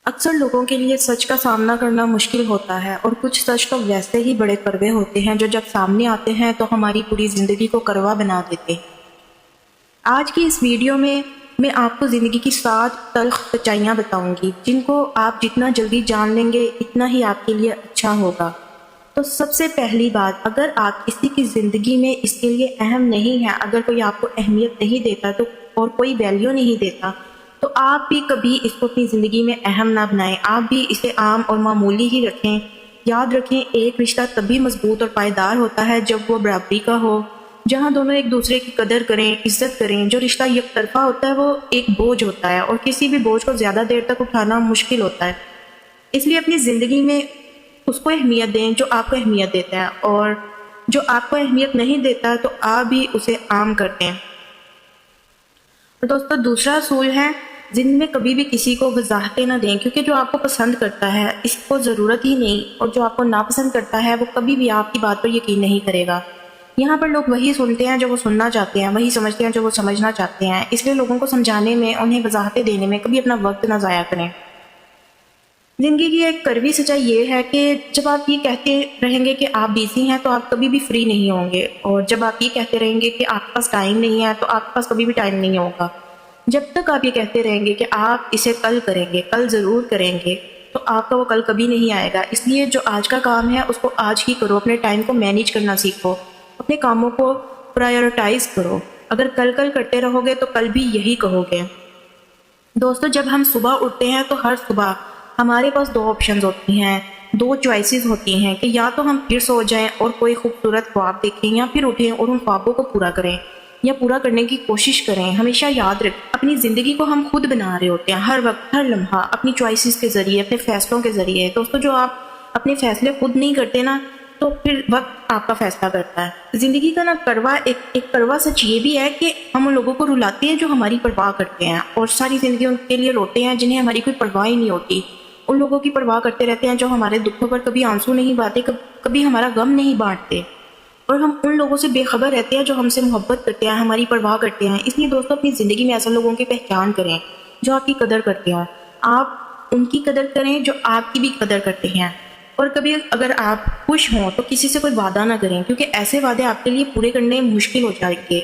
اکثر لوگوں کے لیے سچ کا سامنا کرنا مشکل ہوتا ہے، اور کچھ سچ تو ویسے ہی بڑے کڑوے ہوتے ہیں جو جب سامنے آتے ہیں تو ہماری پوری زندگی کو کڑوا بنا دیتے ہیں۔ آج کی اس ویڈیو میں آپ کو زندگی کی 7 تلخ سچائیاں بتاؤں گی، جن کو آپ جتنا جلدی جان لیں گے اتنا ہی آپ کے لیے اچھا ہوگا۔ تو سب سے پہلی بات، اگر آپ کسی کی زندگی میں اس کے لیے اہم نہیں ہیں، اگر کوئی آپ کو اہمیت نہیں دیتا تو اور کوئی ویلیو نہیں دیتا، تو آپ بھی کبھی اس کو اپنی زندگی میں اہم نہ بنائیں، آپ بھی اسے عام اور معمولی ہی رکھیں۔ یاد رکھیں، ایک رشتہ تبھی مضبوط اور پائیدار ہوتا ہے جب وہ برابری کا ہو، جہاں دونوں ایک دوسرے کی قدر کریں، عزت کریں۔ جو رشتہ یک طرفہ ہوتا ہے وہ ایک بوجھ ہوتا ہے، اور کسی بھی بوجھ کو زیادہ دیر تک اٹھانا مشکل ہوتا ہے۔ اس لیے اپنی زندگی میں اس کو اہمیت دیں جو آپ کو اہمیت دیتا ہے، اور جو آپ کو اہمیت نہیں دیتا تو آپ بھی اسے عام کرتے ہیں۔ تو دوستو، دوسرا اصول ہے، زندگی میں کبھی بھی کسی کو وضاحتیں نہ دیں، کیونکہ جو آپ کو پسند کرتا ہے اس کو ضرورت ہی نہیں، اور جو آپ کو ناپسند کرتا ہے وہ کبھی بھی آپ کی بات پر یقین نہیں کرے گا۔ یہاں پر لوگ وہی سنتے ہیں جو وہ سننا چاہتے ہیں، وہی سمجھتے ہیں جو وہ سمجھنا چاہتے ہیں، اس لیے لوگوں کو سمجھانے میں، انہیں وضاحتیں دینے میں کبھی اپنا وقت نہ ضائع کریں۔ زندگی کی ایک کڑوی سچائی یہ ہے کہ جب آپ یہ کہتے رہیں گے کہ آپ بیزی ہیں تو آپ کبھی بھی فری نہیں ہوں گے، اور جب آپ یہ کہتے رہیں گے کہ آپ کے پاس ٹائم نہیں ہے تو آپ کے پاس کبھی بھی ٹائم نہیں ہوگا۔ جب تک آپ یہ کہتے رہیں گے کہ آپ اسے کل کریں گے، کل ضرور کریں گے، تو آپ کا وہ کل کبھی نہیں آئے گا۔ اس لیے جو آج کا کام ہے اس کو آج ہی کرو، اپنے ٹائم کو مینیج کرنا سیکھو، اپنے کاموں کو پرائیورٹائز کرو۔ اگر کل کرتے رہو گے تو کل بھی یہی کہو گے۔ دوستو، جب ہم صبح اٹھتے ہیں تو ہر صبح ہمارے پاس 2 آپشنز ہوتی ہیں، 2 چوائسیز ہوتی ہیں کہ یا تو ہم پھر سو جائیں اور کوئی خوبصورت خواب دیکھیں، یا پھر اٹھیں اور ان خوابوں کو پورا کریں یا پورا کرنے کی کوشش کریں۔ ہمیشہ یاد رکھ، اپنی زندگی کو ہم خود بنا رہے ہوتے ہیں، ہر وقت، ہر لمحہ، اپنی چوائسیز کے ذریعے، اپنے فیصلوں کے ذریعے۔ دوستو، جو آپ اپنے فیصلے خود نہیں کرتے نا، تو پھر وقت آپ کا فیصلہ کرتا ہے۔ زندگی کا ایک کڑوا سچ یہ بھی ہے کہ ہم ان لوگوں کو رلاتے ہیں جو ہماری پرواہ کرتے ہیں، اور ساری زندگی ان کے لیے روتے ہیں جنہیں ہماری کوئی پرواہ ہی نہیں ہوتی۔ ان لوگوں کی پرواہ کرتے رہتے ہیں جو ہمارے دکھوں پر کبھی آنسو نہیں بہاتے، کبھی ہمارا غم نہیں بانٹتے، اور ہم ان لوگوں سے بے خبر رہتے ہیں جو ہم سے محبت کرتے ہیں، ہماری پرواہ کرتے ہیں۔ اس لیے دوستو، اپنی زندگی میں ایسے لوگوں کی پہچان کریں جو آپ کی قدر کرتے ہیں، آپ ان کی قدر کریں جو آپ کی بھی قدر کرتے ہیں۔ اور کبھی اگر آپ خوش ہوں تو کسی سے کوئی وعدہ نہ کریں، کیونکہ ایسے وعدے آپ کے لیے پورے کرنے مشکل ہو جائیں گے۔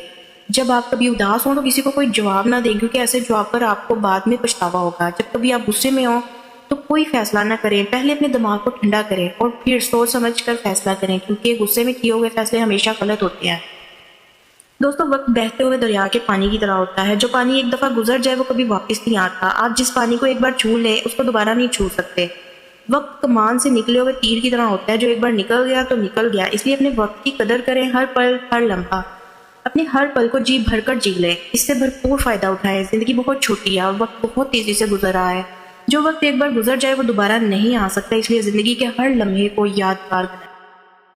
جب آپ کبھی اداس ہوں تو کسی کو کوئی جواب نہ دیں، کیونکہ ایسے جواب پر آپ کو بعد میں پچھتاوا ہوگا۔ جب کبھی آپ غصے میں ہوں تو کوئی فیصلہ نہ کریں، پہلے اپنے دماغ کو ٹھنڈا کریں اور پھر سوچ سمجھ کر فیصلہ کریں، کیونکہ غصے میں کیے ہوئے فیصلے ہمیشہ غلط ہوتے ہیں۔ دوستو، وقت بہتے ہوئے دریا کے پانی کی طرح ہوتا ہے، جو پانی ایک دفعہ گزر جائے وہ کبھی واپس نہیں آتا۔ آپ جس پانی کو ایک بار چھو لیں اس کو دوبارہ نہیں چھو سکتے۔ وقت کمان سے نکلے ہوئے تیر کی طرح ہوتا ہے، جو ایک بار نکل گیا تو نکل گیا۔ اس لیے اپنے وقت کی قدر کریں، ہر پل، ہر لمحہ، اپنے ہر پل کو جی بھر کر جی لیں، اس سے بھرپور فائدہ اٹھائیں۔ زندگی بہت چھوٹی ہے اور وقت بہت تیزی سے گزر رہا ہے۔ جو وقت ایک بار گزر جائے وہ دوبارہ نہیں آ سکتا، اس لیے زندگی کے ہر لمحے کو یادگار